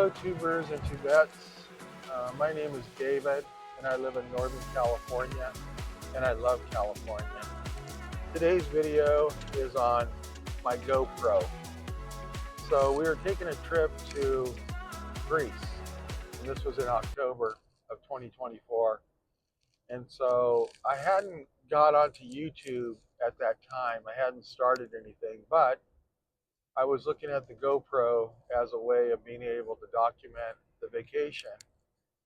Hello, tubers and tubettes. My name is David, and I live in Northern California, and I love California. Today's video is on my GoPro. So we were taking a trip to Greece, and this was in October of 2024. And so I hadn't got onto YouTube at that time. I hadn't started anything, but I was looking at the GoPro as a way of being able to document the vacation,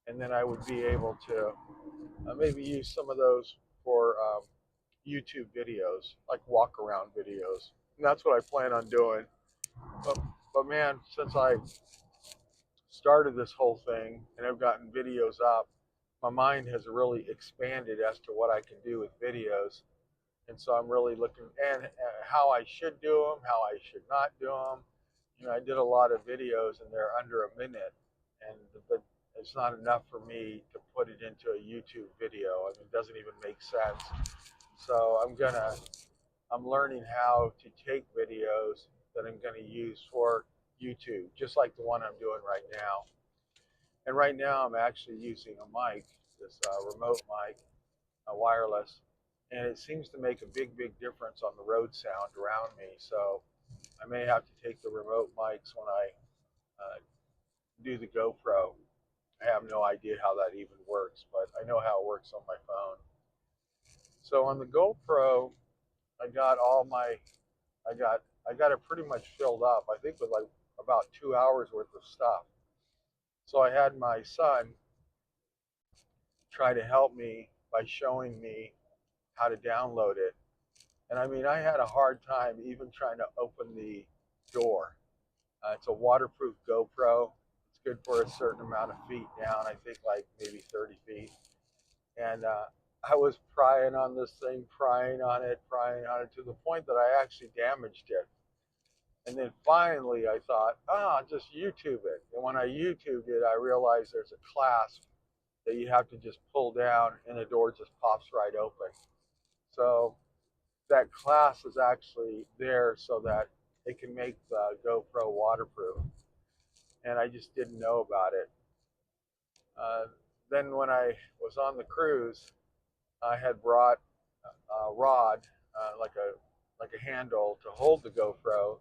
and then I would be able to maybe use some of those for YouTube videos, like walk around videos. And that's what I plan on doing. But man, since I started this whole thing and I've gotten videos up, my mind has really expanded as to what I can do with videos. And so I'm really looking and how I should do them, how I should not do them. You know, I did a lot of videos and they're under a minute, and but it's not enough for me to put it into a YouTube video. I mean, it doesn't even make sense. So I'm learning how to take videos that I'm gonna use for YouTube, just like the one I'm doing right now. And right now I'm actually using a mic, this remote mic, a wireless, and it seems to make a big difference on the road sound around me. So I may have to take the remote mics when I do the GoPro. I have no idea how that even works, but I know how it works on my phone. So on the GoPro, I got all my, I got it pretty much filled up. I think with like about 2 hours worth of stuff. So I had my son try to help me by showing me how to download it. And I mean, I had a hard time even trying to open the door. It's a waterproof GoPro. It's good for a certain amount of feet down, I think like maybe 30 feet. And I was prying on this thing, prying on it to the point that I actually damaged it. And then finally I thought, just YouTube it. And when I YouTubed it, I realized there's a clasp that you have to just pull down and the door just pops right open. So that clasp is actually there so that it can make the GoPro waterproof. And I just didn't know about it. Then when I was on the cruise, I had brought a rod, like a handle to hold the GoPro,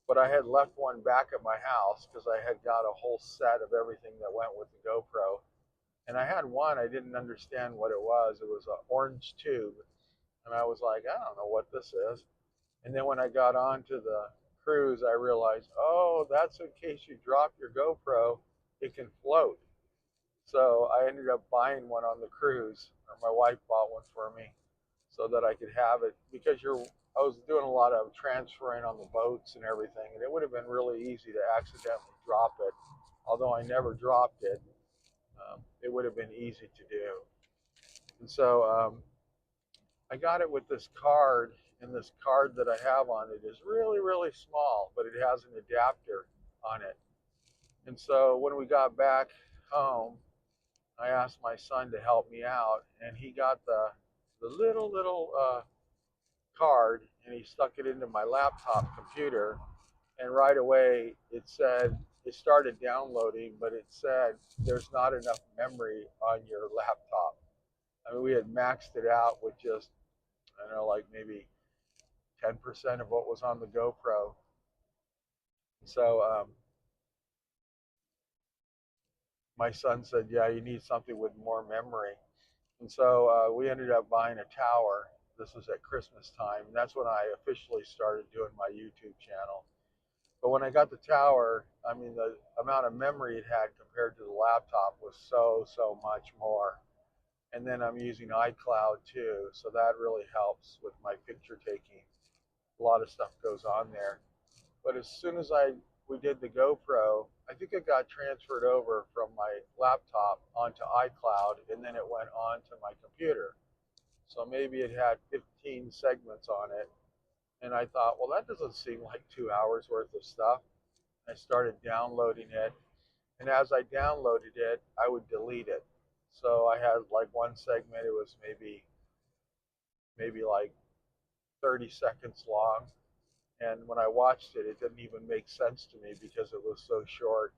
but I had left one back at my house because I had got a whole set of everything that went with the GoPro. And I had one, I didn't understand what it was. It was an orange tube. And I was like, I don't know what this is. And then when I got onto the cruise, I realized, oh, that's in case you drop your GoPro, it can float. So I ended up buying one on the cruise, or my wife bought one for me so that I could have it, because I was doing a lot of transferring on the boats and everything, and it would have been really easy to accidentally drop it. Although I never dropped it, it would have been easy to do. And so I got it with this card, and this card that I have on it is really small, but it has an adapter on it. And so when we got back home, I asked my son to help me out, and he got the little card, and he stuck it into my laptop computer, and right away it started downloading, but it said there's not enough memory on your laptop. I mean, we had maxed it out with just, I don't know, like maybe 10% of what was on the GoPro. So my son said, yeah, you need something with more memory. And so we ended up buying a tower. This was at Christmas time, and that's when I officially started doing my YouTube channel. But when I got the tower, I mean, the amount of memory it had compared to the laptop was so much more. And then I'm using iCloud too, so that really helps with my picture taking. A lot of stuff goes on there. But as soon as we did the GoPro, I think it got transferred over from my laptop onto iCloud, and then it went on to my computer. So maybe it had 15 segments on it. And I thought, well, that doesn't seem like 2 hours worth of stuff. I started downloading it. And as I downloaded it, I would delete it. So I had like one segment, it was maybe like 30 seconds long. And when I watched it, it didn't even make sense to me because it was so short.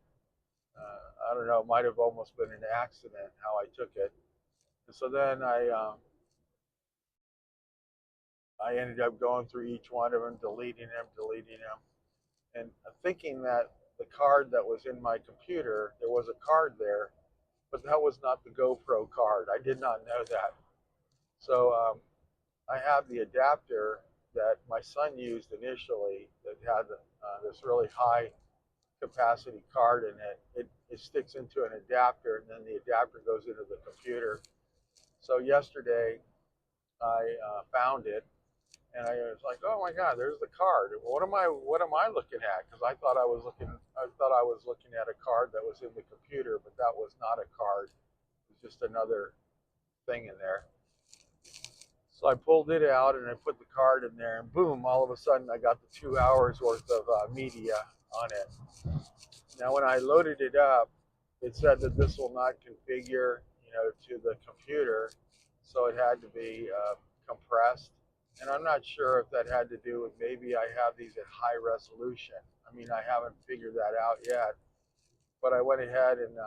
I don't know, it might have almost been an accident how I took it. And so then I ended up going through each one of them, deleting them, and thinking that the card that was in my computer, there was a card there, but that was not the GoPro card. I did not know that. So I have the adapter that my son used initially that had this really high capacity card in it. It sticks into an adapter, and then the adapter goes into the computer. So yesterday I found it, and I was like, "Oh my God, there's the card. What am I looking at?" Because I thought I was looking at a card that was in the computer, but that was not a card. It was just another thing in there. So I pulled it out and I put the card in there, and boom! All of a sudden, I got the 2 hours worth of media on it. Now, when I loaded it up, it said that this will not configure, to the computer, so it had to be compressed. And I'm not sure if that had to do with maybe I have these at high resolution. I mean, I haven't figured that out yet, but I went ahead and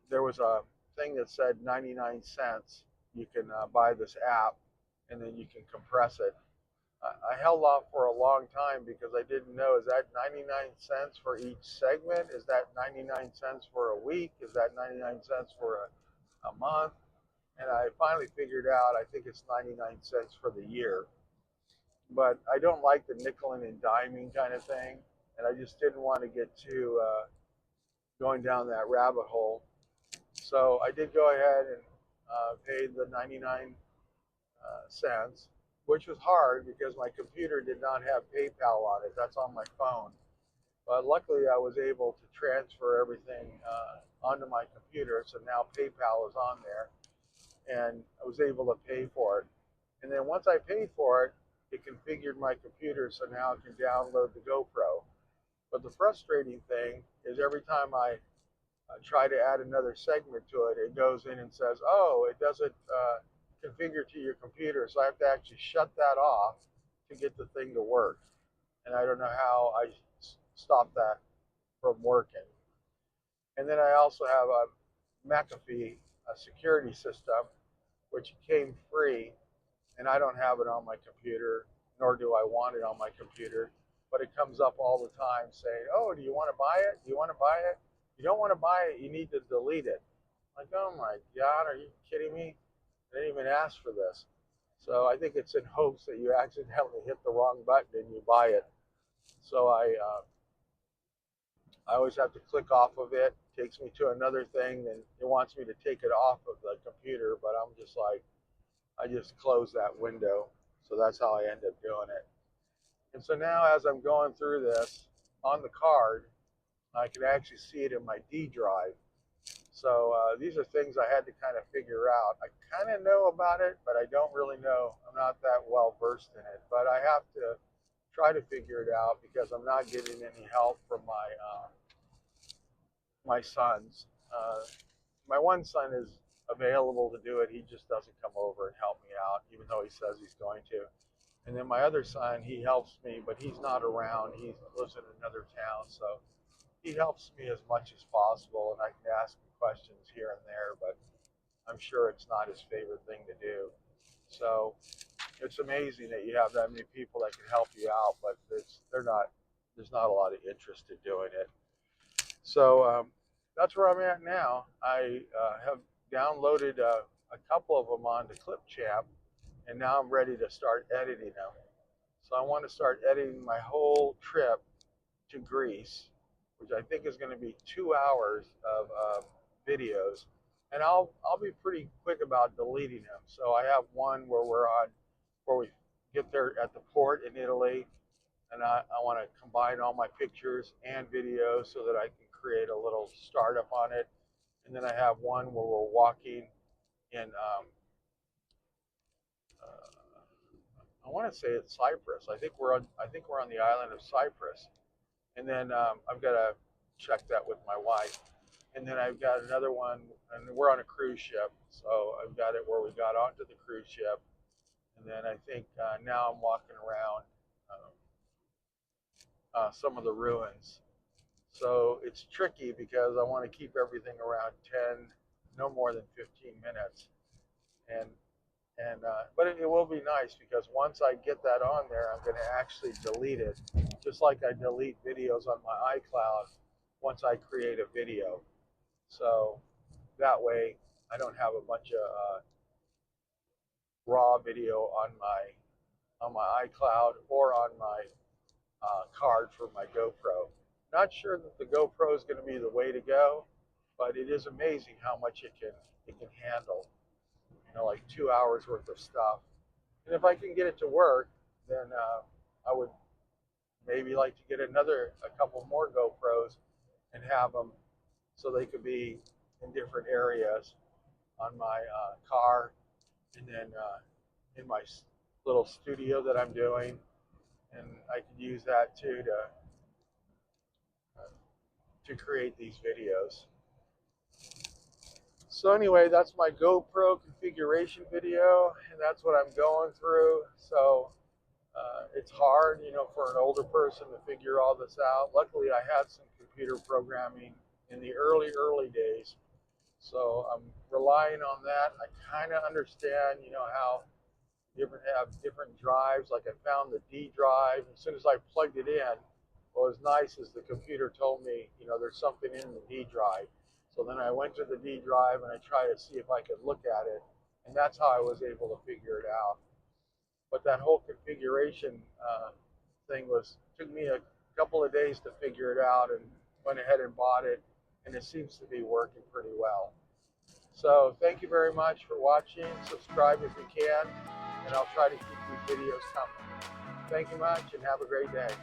there was a thing that said 99 cents. You can buy this app, and then you can compress it. I held off for a long time because I didn't know, is that 99 cents for each segment? Is that 99 cents for a week? Is that 99 cents for a month? And I finally figured out, I think it's 99 cents for the year. But I don't like the nickeling and diming kind of thing. And I just didn't want to get too going down that rabbit hole. So I did go ahead and paid the 99 cents, which was hard because my computer did not have PayPal on it. That's on my phone. But luckily, I was able to transfer everything onto my computer. So now PayPal is on there, and I was able to pay for it. And then once I paid for it, it configured my computer so now I can download the GoPro. But the frustrating thing is every time I try to add another segment to it, it goes in and says, "Oh, it doesn't configure to your computer," so I have to actually shut that off to get the thing to work. And I don't know how I stop that from working. And then I also have a McAfee a security system, which came free, and I don't have it on my computer, nor do I want it on my computer. But it comes up all the time saying, "Oh, do you want to buy it? Do you want to buy it? If you don't want to buy it, you need to delete it." I'm like, oh my God, are you kidding me? I didn't even ask for this. So I think it's in hopes that you accidentally hit the wrong button and you buy it. So I always have to click off of it. It takes me to another thing, and it wants me to take it off of the computer, but I'm just like, I just close that window. So that's how I end up doing it. And so now as I'm going through this on the card, I can actually see it in my D drive. So these are things I had to kind of figure out. I kind of know about it, but I don't really know. I'm not that well versed in it, but I have to try to figure it out because I'm not getting any help from my sons. My one son is available to do it. He just doesn't come over and help me out, even though he says he's going to. And then my other son, he helps me, but he's not around. He lives in another town, so he helps me as much as possible, and I can ask him questions here and there, but I'm sure it's not his favorite thing to do. So it's amazing that you have that many people that can help you out, but there's not a lot of interest in doing it. So that's where I'm at now. I have downloaded a couple of them onto Clipchamp, and now I'm ready to start editing them. So I want to start editing my whole trip to Greece, which I think is going to be 2 hours of videos, and I'll be pretty quick about deleting them. So I have one where we get there at the port in Italy, and I want to combine all my pictures and videos so that I can create a little startup on it. And then I have one where we're walking in I want to say it's Cyprus. I think we're on the island of Cyprus. And then I've got to check that with my wife. And then I've got another one, and we're on a cruise ship. So I've got it where we got onto the cruise ship. And then I think now I'm walking around some of the ruins. So it's tricky because I want to keep everything around 10, no more than 15 minutes. And but it will be nice because once I get that on there, I'm going to actually delete it, just like I delete videos on my iCloud once I create a video. So that way I don't have a bunch of raw video on my iCloud or on my card for my GoPro. Not sure that the GoPro is going to be the way to go, but it is amazing how much it can handle. You know, like 2 hours worth of stuff. And if I can get it to work, then I would maybe like to get a couple more GoPros and have them so they could be in different areas on my car, and then in my little studio that I'm doing, and I could use that too to create these videos. So anyway, that's my GoPro configuration video, and that's what I'm going through. So it's hard, you know, for an older person to figure all this out. Luckily, I had some computer programming in the early days, so I'm relying on that. I kind of understand, you know, how have different drives. Like I found the D drive. As soon as I plugged it in, what was nice is the computer told me, you know, there's something in the D drive. So then I went to the D drive and I tried to see if I could look at it, and that's how I was able to figure it out. But that whole configuration thing took me a couple of days to figure it out, and went ahead and bought it, and it seems to be working pretty well. So thank you very much for watching. Subscribe if you can, and I'll try to keep these videos coming. Thank you much, and have a great day.